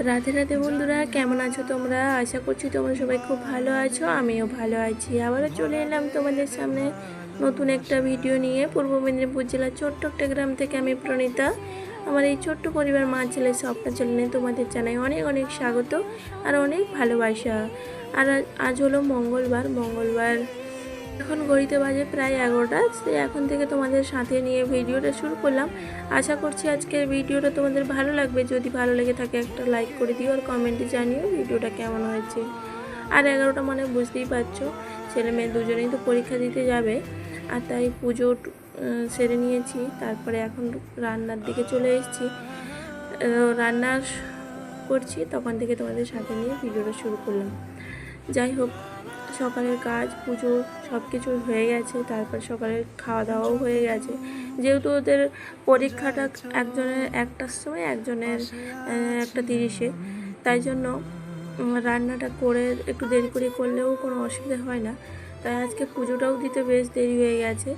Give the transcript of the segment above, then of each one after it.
রাধে রাধে বন্ধুরা, কেমন আছো তোমরা? আশা করছি তোমরা সবাই খুব ভালো আছো। আমিও ভালো আছি। আবারও চলে এলাম তোমাদের সামনে নতুন একটা ভিডিও নিয়ে। পূর্ব মেদিনীপুর জেলার ছোট্ট একটা গ্রাম থেকে আমি প্রণীতা। আমার এই ছোট্ট পরিবার মা ছেলে স্বপ্ন চ্যানেলে তোমাদের জানাই অনেক অনেক স্বাগত আর অনেক ভালোবাসা। আর আজ হলো মঙ্গলবার এখন ঘড়িতে বাজে প্রায় 11টা। এখন থেকে তোমাদের সাথে নিয়ে ভিডিওটা শুরু করলাম। আশা করছি আজকের ভিডিওটা তোমাদের ভালো লাগবে। যদি ভালো লেগে থাকে একটা লাইক করে দিও আর কমেন্টে জানিও ভিডিওটা কেমন হয়েছে। আর 11টা মানে বুঝতেই পারছো, ছেলে মেয়ে দুজনেই তো পরীক্ষা দিতে যাবে। আর তাই পুজো সেরে নিয়েছি, তারপরে এখন রান্নার দিকে চলে এসেছি। রান্না করছি, তখন থেকে তোমাদের সাথে নিয়ে ভিডিওটা শুরু করলাম। যাই হোক, সকালের কাজ পুজো সব কিছু হয়ে গেছে। তারপর সকালের খাওয়া দাওয়াও হয়ে গেছে। যেহেতু ওদের পরীক্ষাটা একজনের 1টার সময়, একজনের 1টা 30-এ, তাই জন্য রান্নাটা করে একটু দেরি করে করলেও কোনো অসুবিধা হয় না। তাই আজকে পুজোটাও দিতে বেশ দেরি হয়ে গেছে।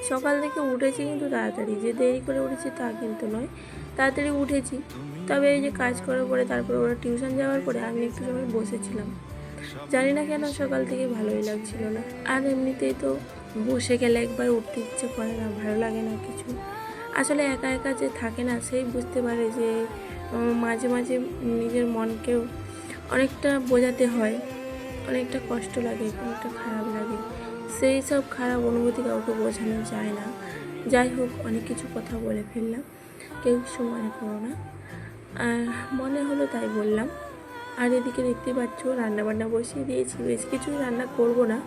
সকাল থেকে উঠেছি কিন্তু তাড়াতাড়ি, যে দেরি করে উঠেছি তা কিন্তু নয়, তাড়াতাড়ি উঠেছি। তবে এই যে কাজ করার পরে তারপরে ওরা টিউশন যাওয়ার পরে আমি একটু সময় বসেছিলাম। জানি না কেন সকাল থেকে ভালোই লাগছিল না। আর এমনিতেই তো বসে গেলে একবার উঠতে ইচ্ছে করে না, ভালো লাগে না কিছু। আসলে একা একা যে থাকে না, সেই বুঝতে পারে যে মাঝে মাঝে নিজের মনকেও অনেকটা বোঝাতে হয়, অনেকটা কষ্ট লাগে, অনেকটা খারাপ লাগে। সেই সব খারাপ অনুভূতি কাউকে বোঝানো যায় না। যাই হোক, অনেক কিছু কথা বলে ফেললাম, কেউ কিছু মনে করো না। আর মনে হলো তাই বললাম। আর এদিকে দেখতে পাচ্ছ রান্নাবান্না বসিয়ে দিয়েছি। বেশ কিছুই রান্না করব না,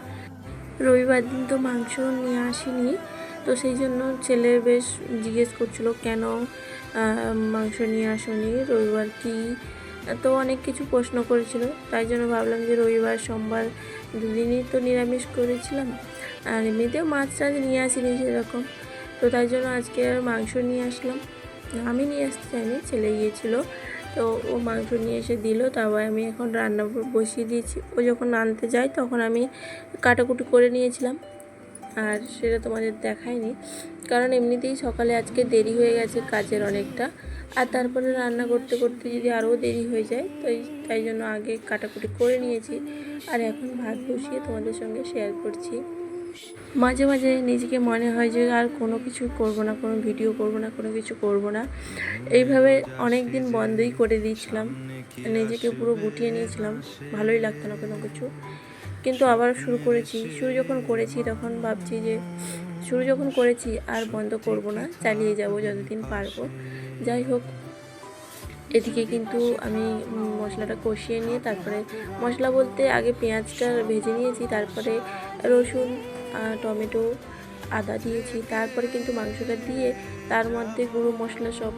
রবিবার দিন তো মাংস নিয়ে আসিনি। তো সেই জন্য ছেলে বেশ জিজ্ঞেস করছিল কেন মাংস নিয়ে আসনি, রবিবার কি, তো অনেক কিছু প্রশ্ন করেছিল। তাই জন্য ভাবলাম যে রবিবার সোমবার দুদিনই তো নিরামিষ করেছিলাম, আর এমনিতেও মাছ টাছ নিয়ে আসিনি সেরকম। তো তাই জন্য আজকে আর মাংস নিয়ে আসলাম। আমি নিয়ে আসতে চাইনি, ছেলে গিয়েছিলো, তো ও মাংস নিয়ে এসে দিল। তারপর আমি এখন রান্না বসিয়ে দিয়েছি। ও যখন আনতে যায় তখন আমি কাটাকুটি করে নিয়েছিলাম, আর সেটা তোমাদের দেখাইনি, কারণ এমনিতেই সকালে আজকে দেরি হয়ে গেছে কাজের অনেকটা। আর তারপরে রান্না করতে করতে যদি আরও দেরি হয়ে যায়, তো তাই জন্য আগে কাটাকুটি করে নিয়েছি। আর এখন ভাত বসিয়ে তোমাদের সঙ্গে শেয়ার করছি। মাঝে মাঝে নিজেকে মনে হয় যে আর কোনো কিছু করব না, কোনো ভিডিও করব না, কোনো কিছু করব না। এইভাবে অনেক দিন বন্ধই করে দিয়েছিলাম, নিজেকে পুরো গুটিয়ে নিয়েছিলাম, ভালোই লাগতো না কোনো কিছু। কিন্তু আবার শুরু যখন করেছি তখন ভাবছি যে শুরু যখন করেছি আর বন্ধ করব না, চালিয়ে যাব যতদিন পারবো। যাই হোক, এদিকে কিন্তু আমি মশলাটা কষিয়ে নিয়ে তারপরে, মশলা বলতে আগে পেঁয়াজটা ভেজে নিয়েছি, তারপরে রসুন, টমেটো, আদা দিয়েছি, তারপরে কিন্তু মাংসটা দিয়ে তার মধ্যে গুঁড়ো মশলা সব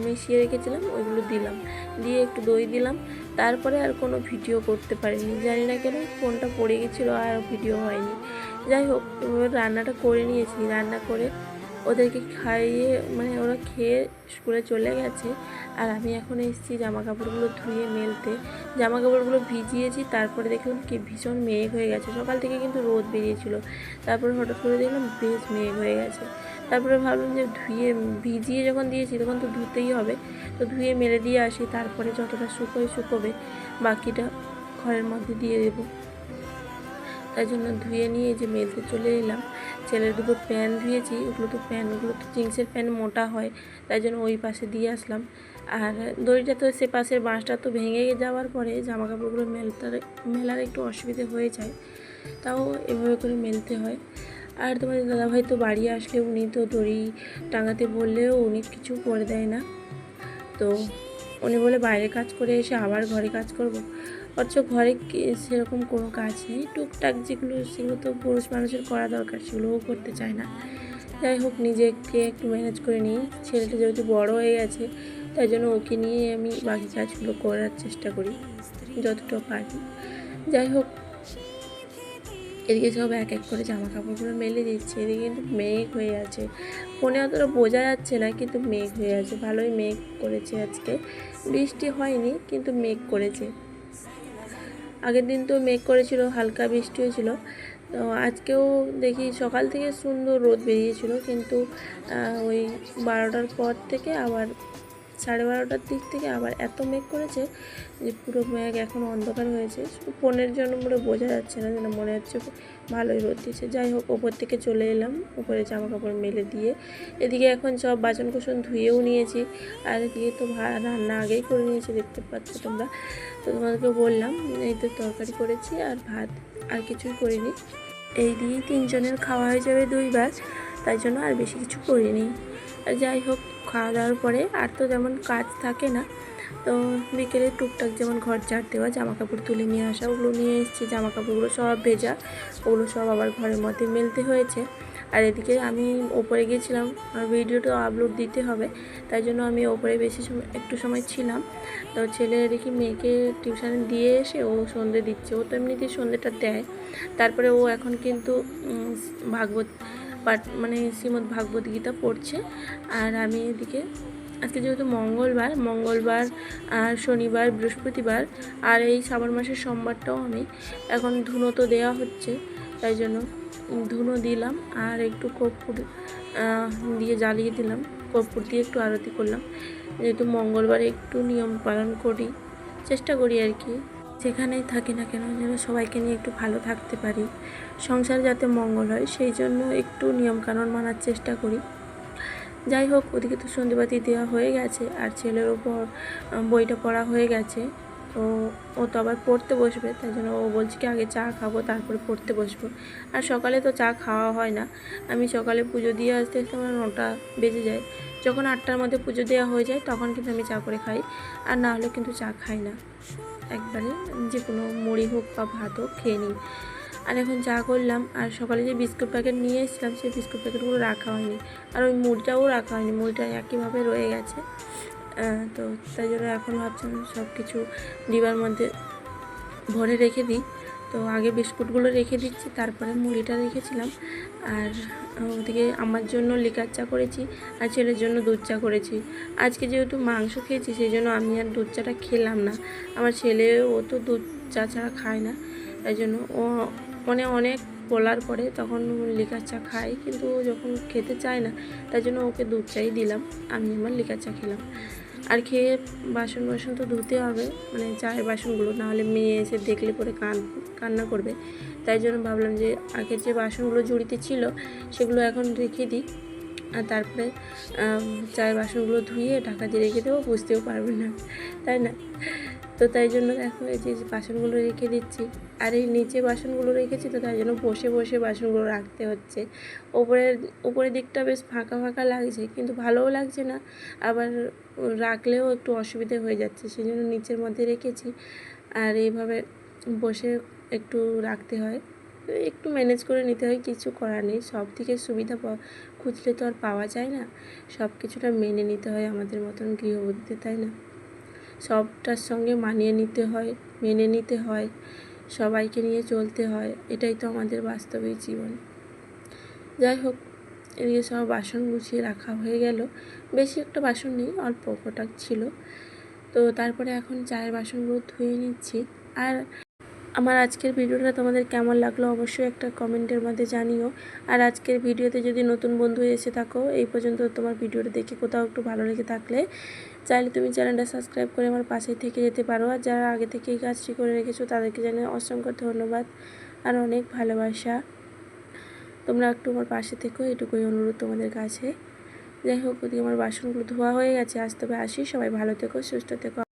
মিশিয়ে রেখেছিলাম, ওইগুলো দিলাম, দিয়ে একটু দই দিলাম। তারপরে আর কোনো ভিডিও করতে পারিনি, জানি না কেন ফোনটা পড়ে গেছিলো আর ভিডিও হয়নি। যাই হোক, রান্নাটা করে নিয়েছি। রান্না করে ওদেরকে খাইয়ে, মানে ওরা খেয়ে স্কুলে চলে গেছে। আর আমি এখন এসেছি জামা কাপড়গুলো ধুয়ে মেলতে। জামা কাপড়গুলো ভিজিয়েছি, তারপরে দেখলাম কি ভীষণ মেঘ হয়ে গেছে। সকাল থেকে কিন্তু রোদ বেরিয়েছিল, তারপরে হঠাৎ করে দেখলাম বেশ মেঘ হয়ে গেছে। তারপরে ভাবলাম যে ভিজিয়ে যখন দিয়েছি তখন তো ধুতেই হবে, তো ধুয়ে মেলে দিয়ে আসি, তারপরে যতটা শুকোবে বাকিটা ঘরের মধ্যে দিয়ে দেবো। তাই জন্য ধুয়ে নিয়ে যে মেলতে চলে এলাম। ছেলের দুটো প্যান্ট ধুয়েছি, ওগুলো তো জিন্সের প্যান্ট মোটা হয়, তাই জন্য ওই পাশে দিয়ে আসলাম। আর দড়িটা তো সে পাশের বাঁশটা তো ভেঙে যাওয়ার পরে জামা কাপড়গুলো মেলার একটু অসুবিধে হয়ে যায়, তাও এভাবে করে মেলতে হয়। আর তোমাদের দাদাভাই তো বাড়ি আসলে উনি তো দড়ি টাঙাতে বললেও উনি কিছু করে দেয় না। তো উনি বলে বাইরে কাজ করে এসে আবার ঘরে কাজ করব। অথচ ঘরে সেরকম কোনো কাজ নেই, টুকটাক সেগুলো তো পুরুষ মানুষের করা দরকার, সেগুলোও করতে চায় না। যাই হোক, নিজেকে একটু ম্যানেজ করে নিই। ছেলেটা যেহেতু বড় হয়ে গেছে, তাই জন্য ওকে নিয়ে আমি বাকি কাজগুলো করার চেষ্টা করি যতটা পারি। যাই হোক, এদিকে সব এক এক করে জামা কাপড়গুলো মেলে দিচ্ছে। এদিকে কিন্তু মেঘ হয়ে আছে, ফোনে অতটা বোঝা যাচ্ছে না, কিন্তু মেঘ হয়ে আছে, ভালোই মেঘ করেছে আজকে। বৃষ্টি হয়নি কিন্তু মেঘ করেছে। আগের দিন তো মেঘ করেছিল, হালকা বৃষ্টি হয়েছিল। তো আজকেও দেখি সকাল থেকে সুন্দর রোদ বেরিয়েছিল, কিন্তু ওই 12টার পর থেকে আবার 12:30টার দিক থেকে আবার এত মেঘ করেছে যে পুরো মেঘ এখন অন্ধকার হয়েছে, শুধু ফোনের জন্য পুরো বোঝা যাচ্ছে না, যেন মনে হচ্ছে ভালোই রোদ দিচ্ছে। যাই হোক, ওপর থেকে চলে এলাম, উপরে জামা কাপড় মেলে দিয়ে এদিকে এখন সব বাসন কুসন ধুয়েও নিয়েছি। আর এদিকে তো রান্না আগেই করে নিয়েছি, দেখতে পাচ্ছ তোমরা। তো তোমাদেরকে বললাম এই তো তরকারি করেছি আর ভাত, আর কিছুই করিনি। এই দিয়ে 3 জনের খাওয়া হয়ে যাবে 2বার, তাই জন্য আর বেশি কিছু করিনি। আর যাই হোক, খাওয়া দাওয়ার পরে আর তো যেমন কাজ থাকে না, তো বিকেলে টুকটাক যেমন ঘর ঝাড় দেওয়া, জামা কাপড় তুলে নিয়ে আসা, ওগুলো নিয়ে এসেছি। জামা কাপড়গুলো সব ভেজা, ওগুলো সব আবার ঘরের মধ্যে মেলতে হয়েছে। আর এদিকে আমি ওপরে গিয়েছিলাম, আর ভিডিওটা আপলোড দিতে হবে, তাই জন্য আমি ওপরে বেশি সময় একটু সময় ছিলাম। তো ছেলে দেখি মেয়েকে টিউশনে দিয়ে এসে ও সন্ধে দিচ্ছে, ও তো এমনিতেই সন্ধেটা দেয়। তারপরে ও এখন কিন্তু ভাগবত পাঠ মানে শ্রীমদ্ ভাগবত গীতা পড়ছে। আর আমি এদিকে আজকে যেহেতু মঙ্গলবার আর শনিবার, বৃহস্পতিবার আর এই শ্রাবণ মাসের সোমবারটাও আমি এখন ধুনো তো দেওয়া হচ্ছে, তাই জন্য ধুনো দিলাম আর একটু কর্পূর দিয়ে জ্বালিয়ে দিলাম, কর্পূর দিয়ে একটু আরতি করলাম। যেহেতু মঙ্গলবারে একটু নিয়ম পালন করি, চেষ্টা করি আর কি, যেখানেই থাকি না কেন যেন সবাইকে নিয়ে একটু ভালো থাকতে পারি, সংসার যাতে মঙ্গল হয়, সেই জন্য একটু নিয়মকানুন মানার চেষ্টা করি। যাই হোক, ওদিকে তো সন্ধেবাতি দেওয়া হয়ে গেছে আর ছেলের ওপর বইটা পড়া হয়ে গেছে। তো ও তো আবার পড়তে বসবে, তাই জন্য ও বলছে কি আগে চা খাবো তারপরে পড়তে বসবো। আর সকালে তো চা খাওয়া হয় না, আমি সকালে পুজো দিয়ে আসতে আসতে আমার 9টা বেজে যায়। যখন 8টার মধ্যে পুজো দেওয়া হয়ে যায় তখন কিন্তু আমি চা করে খাই, আর না হলে কিন্তু চা খাই না, একবারে যে কোনো মুড়ি হোক বা ভাত হোক খেয়ে নিই। আর এখন চা করলাম, আর সকালে যে বিস্কুট প্যাকেট নিয়ে এসেছিলাম সেই বিস্কুট প্যাকেটগুলো রাখা হয়নি, আর ওই মুড়িটাও রাখা হয়নি, মুড়িটা একইভাবে রয়ে গেছে। তো তাই জন্য এখন ভাবছিলাম সব কিছু ডিবার মধ্যে ভরে রেখে দিই। তো আগে বিস্কুটগুলো রেখে দিচ্ছি, তারপরে মুড়িটা রেখেছিলাম। আর ওদিকে আমার জন্য লিকার চা করেছি আর ছেলের জন্য দুধ চা করেছি। আজকে যেহেতু মাংস খেয়েছি সেই জন্য আমি আর দুধ চাটা খেলাম না। আমার ছেলে ও তো দুধ চা ছাড়া খায় না, তাই জন্য ও মানে অনেক বলার পরে তখন লিকার চা খায়, কিন্তু ও যখন খেতে চায় না তাই জন্য ওকে দুধ চাই দিলাম, আমি আমার লিকার চা খেলাম। আর খেয়ে বাসন তো ধুতে হবে, মানে চায়ের বাসনগুলো, নাহলে মেয়ে এসে দেখলে পরে কান্না করবে। তাই জন্য ভাবলাম যে আগের যে বাসনগুলো ঝুড়িতে ছিল সেগুলো এখন রেখে দিই, আর তারপরে চায়ের বাসনগুলো ধুয়ে ঢাকা দিয়ে রেখে দেবো, বুঝতেও পারবে না, তাই না? তো তাই জন্য দেখো এই যে বাসনগুলো রেখে দিচ্ছি। আর এই নিচে বাসনগুলো রেখেছি, তো তাই জন্য বসে বসে বাসনগুলো রাখতে হচ্ছে। উপরের দিকটা বেশ ফাঁকা ফাঁকা লাগছে, কিন্তু ভালোও লাগছে না, আবার রাখলেও একটু অসুবিধা হয়ে যাচ্ছে, সেই জন্য নিচের মধ্যে রেখেছি। আর এইভাবে বসে একটু রাখতে হয়, একটু ম্যানেজ করে নিতে হয়, কিছু করার নেই। সব থেকে সুবিধা খুঁজলে তো আর পাওয়া যায় না, সব কিছুটা মেনে নিতে হয় আমাদের মতন গৃহবধূতে, তাই না? সবটার সঙ্গে মানিয়ে নিতে হয়, মেনে নিতে হয়, সবাইকে নিয়ে চলতে হয়, এটাই তো আমাদের বাস্তবিক জীবন। যাই হোক, এদিকে সব বাসন গুছিয়ে রাখা হয়ে গেল, বেশি একটা বাসন নেই, অল্প কটা ছিল। তো তারপরে এখন চায়ের বাসনগুলো ধুয়ে নিচ্ছি। আর আমার আজকের ভিডিওটা তোমাদের কেমন লাগলো অবশ্যই একটা কমেন্টের মধ্যে জানিও। আর আজকের ভিডিওতে যদি নতুন বন্ধু এসে থাকো, এই পর্যন্ত তোমার ভিডিওটা দেখে কোথাও একটু ভালো লেগে থাকলে চাইলে তুমি চ্যানেলটা সাবস্ক্রাইব করে আমার পাশে থেকে যেতে পারো। আর যারা আগে থেকে এই কাজটি করে রেখেছো তাদেরকে জানাই অসংখ্য ধন্যবাদ আর অনেক ভালোবাসা। তোমরা একটু আমার পাশে থেকো, এটুকুই অনুরোধ তোমাদের কাছে। যাই হোক, ওদিকে আমার বাসনগুলো ধোয়া হয়ে গেছে, আজ তবে আসি, সবাই ভালো থেকো, সুস্থ থেকো।